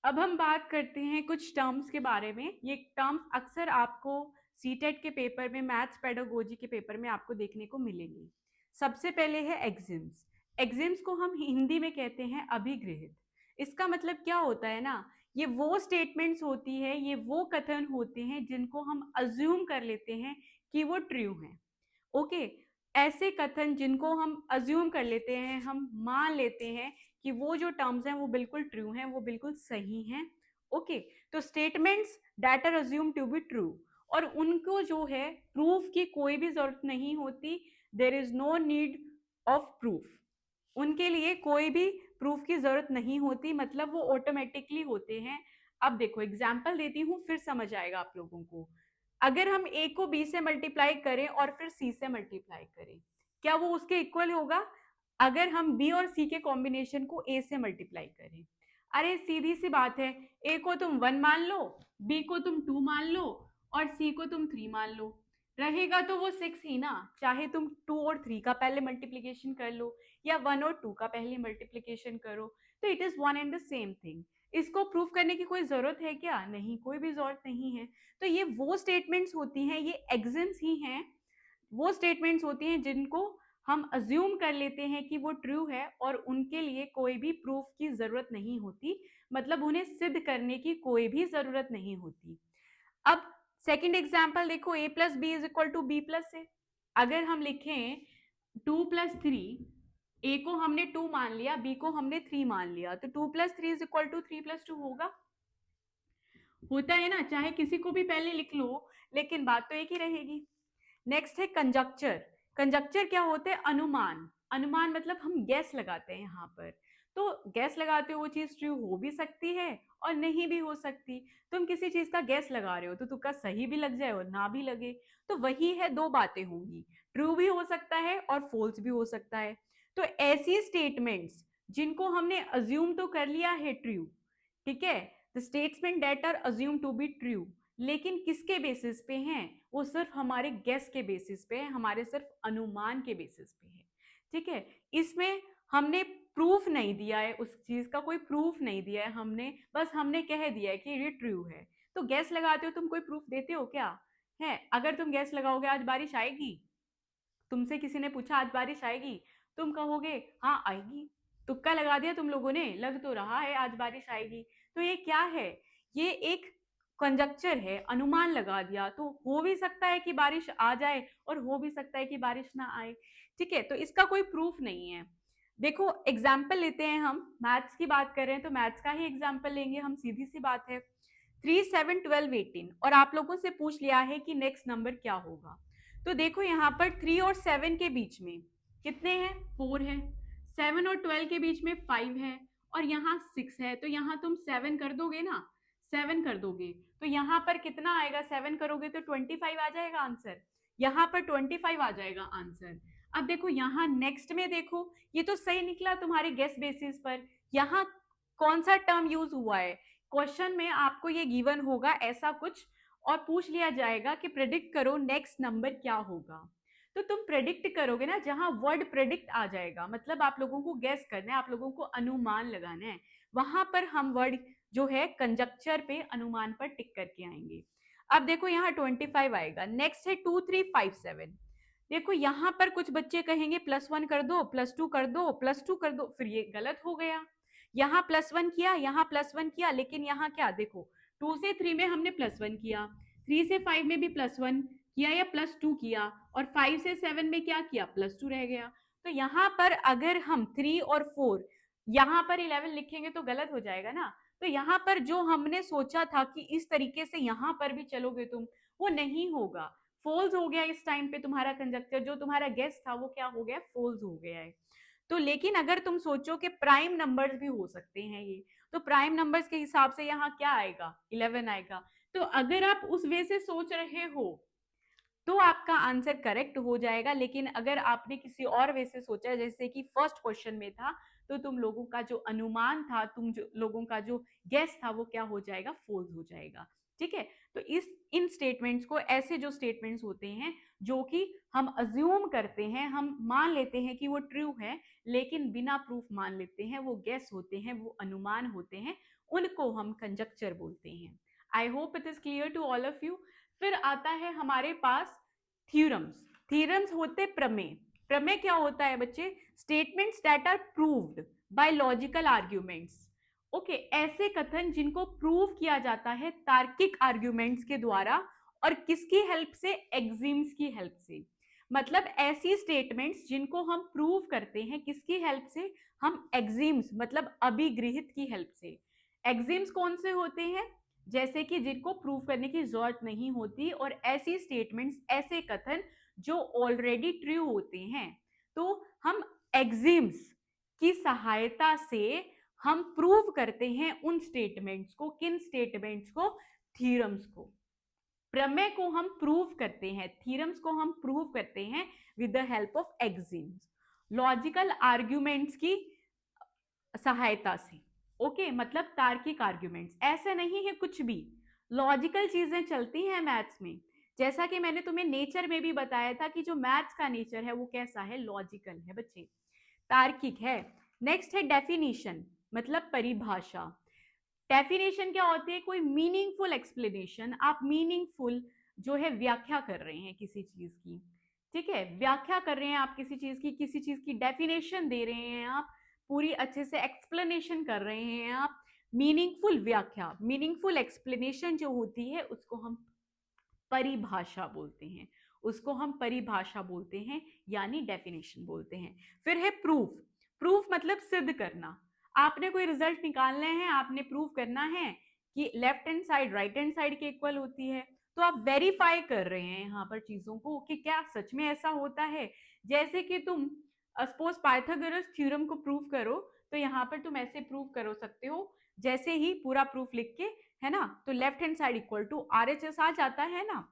अब हम बात करते हैं कुछ टर्म्स के बारे में। ये टर्म्स अक्सर आपको सीटेट के पेपर में, मैथ्स पेडागोजी के पेपर में आपको देखने को मिलेंगी। सबसे पहले है एग्जिम्स। एग्जिम्स को हम हिंदी में कहते हैं अभिगृहित। इसका मतलब क्या होता है ना, ये वो स्टेटमेंट्स होती है, ये वो कथन होते हैं जिनको हम अज्यूम कर लेते हैं कि वो ट्रू हैं। ओके, ऐसे कथन जिनको हम अज्यूम कर लेते हैं, हम मान लेते हैं कि वो जो टर्म्स हैं वो बिल्कुल ट्रू हैं, वो बिल्कुल सही हैं। ओके, तो statements that are assume to be true, और उनको जो है प्रूफ की कोई भी जरूरत नहीं होती। There is no need of proof. उनके लिए कोई भी प्रूफ की जरूरत नहीं होती, मतलब वो ऑटोमेटिकली होते हैं। अब देखो एग्जाम्पल देती हूँ, फिर समझ आएगा आप लोगों को। अगर हम a को b से मल्टीप्लाई करें और फिर c से मल्टीप्लाई करें, क्या वो उसके इक्वल होगा? अगर हम b और c के कॉम्बिनेशन को a से मल्टीप्लाई करें, अरे सीधी सी बात है, a को तुम 1 मान लो, b को तुम 2 मान लो और c को तुम 3 मान लो, रहेगा तो वो 6 ही ना। चाहे तुम 2 और 3 का पहले मल्टीप्लीकेशन कर लो या 1 और 2 का पहले मल्टीप्लीकेशन करो, तो it is one and the same thing. इसको प्रूफ करने की कोई जरूरत है क्या? नहीं, कोई भी जरूरत नहीं है। तो ये वो स्टेटमेंट्स होती हैं, ये एग्जिम्स ही हैं, वो स्टेटमेंट्स होती हैं जिनको हम अज्यूम कर लेते हैं कि वो ट्रू है और उनके लिए कोई भी प्रूफ की जरूरत नहीं होती, मतलब उन्हें सिद्ध करने की कोई भी जरूरत नहीं होती। अब सेकंड एग्जांपल देखो, a plus B is equal to B plus A. अगर हम लिखें 2 प्लस 3, a को हमने 2 मान लिया, b को हमने 3 मान लिया, तो 2 plus 3 is equal to 3 plus 2 होगा। होता है ना, चाहे किसी को भी पहले लिख लो, लेकिन बात तो एक ही रहेगी। नेक्स्ट है कंजक्चर। कंजक्चर क्या होते हैं? अनुमान। अनुमान मतलब हम गैस लगाते हैं यहाँ पर। तो गैस लगाते हो वो चीज ट्रू हो भी सकती है और नहीं भी हो सकती। तुम किसी चीज का गैस लगा रहे हो तो तुक्का सही भी लग जाए और ना भी लगे, तो वही है, दो बातें होंगी, ट्रू भी हो सकता है और फॉल्स भी हो सकता है। तो ऐसी स्टेटमेंट्स जिनको हमने अज्यूम तो कर लिया है ट्रू, ठीक है, the statement that are assume to be true, लेकिन किसके बेसिस पे हैं? वो सिर्फ हमारे गेस के बेसिस पे है, हमारे सिर्फ अनुमान के बेसिस पे है। ठीक है, इसमें हमने प्रूफ नहीं दिया है, उस चीज का कोई प्रूफ नहीं दिया है हमने, बस हमने कह दिया है कि ये ट्रू है। तो गैस लगाते हो, तुम कोई प्रूफ देते हो क्या? है, अगर तुम गैस लगाओगे आज बारिश आएगी, तुमसे किसी ने पूछा आज बारिश आएगी, तुम कहोगे हाँ आएगी। तुक्का लगा दिया तुम लोगों ने, लग तो रहा है आज बारिश आएगी। तो ये क्या है? ये एक कंजक्चर है, अनुमान लगा दिया। तो हो भी सकता है कि बारिश आ जाए और हो भी सकता है कि बारिश ना आए। ठीक है, तो इसका कोई प्रूफ नहीं है। देखो एग्जाम्पल लेते हैं, हम मैथ्स की बात कर रहे हैं तो मैथ्स का ही एग्जाम्पल लेंगे हम, सीधी सी बात है। 3, 7, 12, 18 और आप लोगों से पूछ लिया है कि नेक्स्ट नंबर क्या होगा। तो देखो यहाँ पर 3 और 7 के बीच में कितने हैं? 4 है। 7 और 12 के बीच में 5 है और यहाँ 6 है, तो यहाँ तुम 7 कर दोगे ना, 7 कर दोगे तो यहाँ पर कितना आएगा? 7 करोगे तो 25 आ जाएगा आंसर, यहाँ पर 25 आ जाएगा आंसर। अब देखो यहाँ नेक्स्ट में देखो, ये तो सही निकला तुम्हारे गेस बेसिस पर। यहाँ कौन सा टर्म यूज हुआ है? क्वेश्चन में आपको ये गिवन होगा ऐसा कुछ और पूछ लिया जाएगा कि प्रेडिक्ट करो नेक्स्ट नंबर क्या होगा। तो तुम प्रेडिक्ट करोगे ना, जहां वर्ड प्रेडिक्ट आ जाएगा, मतलब आप लोगों को गैस करना है, आप लोगों को अनुमान लगाना है, वहां पर हम वर्ड जो है कंजक्चर पे, अनुमान पर टिक करके आएंगे। अब देखो यहाँ 25 आएगा। नेक्स्ट है 2, 3, 5, 7। देखो यहाँ पर कुछ बच्चे कहेंगे +1 कर दो, +2 कर दो, +2 कर दो, फिर ये गलत हो गया। यहाँ +1 किया, यहाँ +1 किया, लेकिन यहाँ क्या देखो, 2 से 3 में हमने +1 किया, 3 से 5 में भी +1 किया या +2 किया, और 5 से 7 में क्या किया? +2 रह गया। तो यहाँ पर अगर हम 3 और 4 यहाँ पर 11 लिखेंगे तो गलत हो जाएगा ना। तो यहाँ पर जो हमने सोचा था कि इस तरीके से यहाँ पर भी चलोगे तुम, वो नहीं होगा, फॉल्स हो गया। इस टाइम पे तुम्हारा कंजक्चर, जो तुम्हारा गेस था वो क्या हो गया? फॉल्स हो गया है। तो लेकिन अगर तुम सोचो कि प्राइम नंबर्स भी हो सकते हैं ये, तो प्राइम नंबर्स के हिसाब से यहाँ क्या आएगा? 11 आएगा। तो अगर आप उस वे से सोच रहे हो तो आपका आंसर करेक्ट हो जाएगा, लेकिन अगर आपने किसी और वे से सोचा, जैसे कि फर्स्ट क्वेश्चन में था, तो तुम लोगों का जो अनुमान था, तुम जो लोगों का जो गेस था, वो क्या हो जाएगा? फॉल्स हो जाएगा। ठीक है, तो इन स्टेटमेंट्स को, ऐसे जो स्टेटमेंट्स होते हैं जो कि हम अज्यूम करते हैं, हम मान लेते हैं कि वो ट्रू है, लेकिन बिना प्रूफ मान लेते हैं, वो गेस होते हैं, वो अनुमान होते हैं, उनको हम कंजक्चर बोलते हैं। I hope it is clear to all of you. फिर आता है हमारे पास थ्योरम्स। थ्योरम्स होते प्रमेय। प्रमेय क्या होता है बच्चे? Statements that are proved by logical arguments. Okay, ऐसे कथन जिनको प्रूव किया जाता है तार्किक आर्ग्यूमेंट्स के द्वारा, और किसकी हेल्प से? एक्सिम्स की हेल्प से। मतलब ऐसी स्टेटमेंट्स जिनको हम प्रूव करते हैं किसकी हेल्प से? हम एक्सिम्स मतलब अभिगृहित की हेल्प से। एक्सिम्स कौन से होते हैं? जैसे कि जिनको प्रूव करने की जरूरत नहीं होती, और ऐसी स्टेटमेंट्स, ऐसे कथन जो ऑलरेडी ट्रू होते हैं। तो हम एक्सिम्स की सहायता से हम प्रूव करते हैं उन स्टेटमेंट्स को। किन स्टेटमेंट्स को? थ्योरम्स को। प्रमेय को हम प्रूव करते हैं, थ्योरम्स को हम प्रूव करते हैं with the help of axioms, logical arguments की सहायता से। ओके, मतलब तार्किक आर्ग्यूमेंट्स। ऐसे नहीं है कुछ भी, लॉजिकल चीजें चलती हैं मैथ्स में। जैसा कि मैंने तुम्हें नेचर में भी बताया था कि जो मैथ्स का नेचर है वो कैसा है? लॉजिकल है बच्चे, तार्किक है। नेक्स्ट है डेफिनेशन, मतलब परिभाषा। डेफिनेशन क्या होती है? कोई मीनिंगफुल एक्सप्लेनेशन। आप मीनिंगफुल जो है व्याख्या कर रहे हैं किसी चीज की, ठीक है, व्याख्या कर रहे हैं आप किसी चीज की, किसी चीज की डेफिनेशन दे रहे हैं आप, पूरी अच्छे से एक्सप्लेनेशन कर रहे हैं आप। मीनिंगफुल व्याख्या, मीनिंगफुल एक्सप्लेनेशन जो होती है उसको हम परिभाषा बोलते हैं, उसको हम परिभाषा बोलते हैं, यानी डेफिनेशन बोलते हैं। फिर है प्रूफ। प्रूफ मतलब सिद्ध करना। आपने कोई रिजल्ट निकालने हैं, आपने प्रूव करना है कि left hand side right hand side के इक्वल होती है, तो आप वेरीफाई कर रहे हैं यहाँ पर चीजों को कि क्या सच में ऐसा होता है। जैसे कि तुम सपोज पाइथागोरस थ्योरम को प्रूव करो, तो यहाँ पर तुम ऐसे प्रूव करो सकते हो, जैसे ही पूरा प्रूफ लिख के, है ना, तो left hand side equal to RHS आ जाता है ना।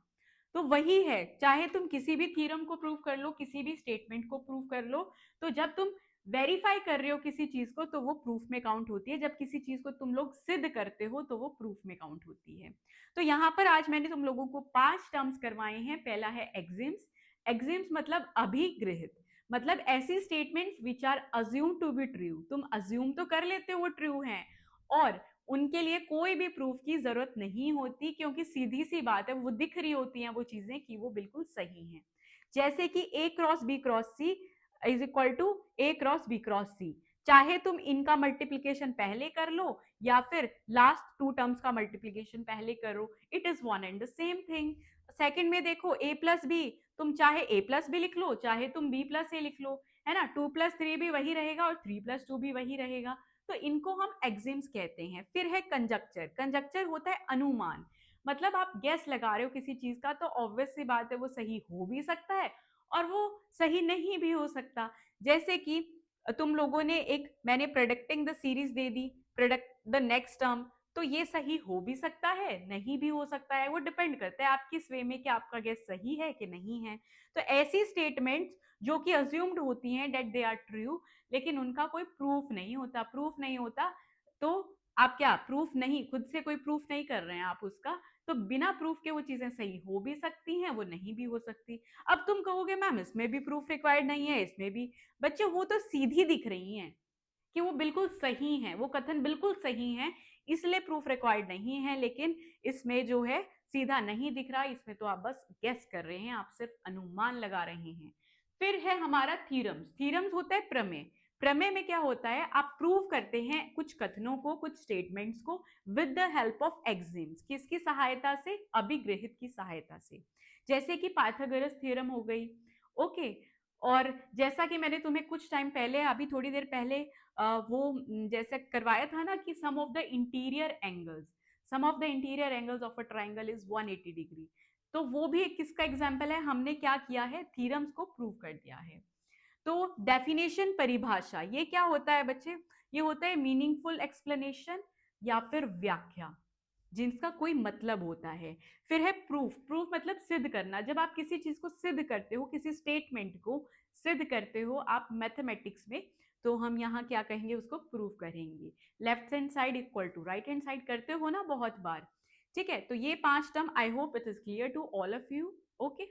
तो वही है, चाहे तुम किसी भी थ्योरम को प्रूव कर लो, किसी भी स्टेटमेंट को प्रूव कर लो, तो जब तुम वेरीफाई कर रहे हो किसी चीज को तो वो प्रूफ में काउंट होती है, जब किसी चीज को तुम लोग सिद्ध करते हो तो वो प्रूफ में काउंट होती है। तो यहाँ पर आज मैंने तुम लोगों को 5 टर्म्स करवाए हैं। पहला है एक्सिम्स। एक्सिम्स मतलब अभिगृहित, मतलब ऐसी statements which are assume to be true. तुम अज्यूम तो कर लेते हो वो ट्रू है, और उनके लिए कोई भी प्रूफ की जरूरत नहीं होती, क्योंकि सीधी सी बात है, वो दिख रही होती हैं वो चीजें कि वो बिल्कुल सही हैं। जैसे कि A cross B cross C is equal to A cross B cross C। चाहे तुम इनका मल्टीप्लीकेशन पहले कर लो या फिर लास्ट 2 टर्म्स का मल्टीप्लीकेशन पहले करो, it is one and the same thing. Second में देखो A प्लस बी, तुम चाहे A प्लस बी लिख लो, चाहे तुम B प्लस A लिख लो, है ना। 2 प्लस 3 भी वही रहेगा और 3 प्लस 2 भी वही रहेगा। तो इनको हम एक्सिम्स कहते हैं। फिर है कंजक्चर। कंजक्चर होता है अनुमान, मतलब आप गेस लगा रहे हो किसी चीज का, तो ऑब्वियस सी बात है वो सही हो भी सकता है और वो सही नहीं भी हो सकता। जैसे कि तुम लोगों ने एक, मैंने प्रोडक्टिंग the series they the, product the next term, तो ये सही हो भी सकता है, नहीं भी हो सकता है, वो डिपेंड करता है आप किस वे में कि आपका गेस सही है कि नहीं है। तो ऐसी स्टेटमेंट्स जो कि अज्यूम्ड होती हैं डेट दे आर ट्रू, लेकिन उनका कोई प्रूफ नहीं होता। प्रूफ नहीं होता तो आप क्या प्रूफ नहीं, खुद से कोई प्रूफ नहीं कर रहे हैं आप उसका, तो बिना प्रूफ के वो चीजें सही हो भी सकती हैं, वो नहीं भी हो सकती। अब तुम कहोगे मैम इसमें भी प्रूफ रिक्वायर्ड नहीं है, इसमें भी। बच्चे वो तो सीधी दिख रही हैं कि वो बिल्कुल सही है, वो कथन बिल्कुल सही है, इसलिए प्रूफ रिक्वायर्ड नहीं है। लेकिन इसमें जो है सीधा नहीं दिख रहा, इसमें तो आप बस गेस कर रहे हैं, आप सिर्फ अनुमान लगा रहे हैं। फिर है हमारा थ्योरम्स। थ्योरम्स होता है प्रमेय। प्रमेय में क्या होता है? आप प्रूव करते हैं कुछ कथनों को, कुछ स्टेटमेंट्स को with the help of axioms. किसकी सहायता से? अभिगृहित की सहायता से। जैसे कि पाइथागोरस थ्योरम हो गई, ओके। और जैसा कि मैंने तुम्हें कुछ टाइम पहले, अभी थोड़ी देर पहले जैसे करवाया था ना कि sum of the interior angles, sum of the interior angles of a triangle is 180 degree. तो वो भी एक किसका एग्जाम्पल है? हमने क्या किया है? थ्योरम्स को प्रूव कर दिया है। तो डेफिनेशन, परिभाषा, ये क्या होता है बच्चे? ये होता है मीनिंगफुल एक्सप्लेनेशन या फिर व्याख्या जिनका कोई मतलब होता है। फिर है प्रूफ। प्रूफ मतलब सिद्ध करना। जब आप किसी चीज को सिद्ध करते हो, किसी स्टेटमेंट को सिद्ध करते हो आप मैथमेटिक्स में, तो हम यहाँ क्या कहेंगे? उसको प्रूफ करेंगे। Left hand side equal to right hand side करते हो ना बहुत बार, ठीक है। तो ये 5 term, I hope it is clear to all of you. Okay.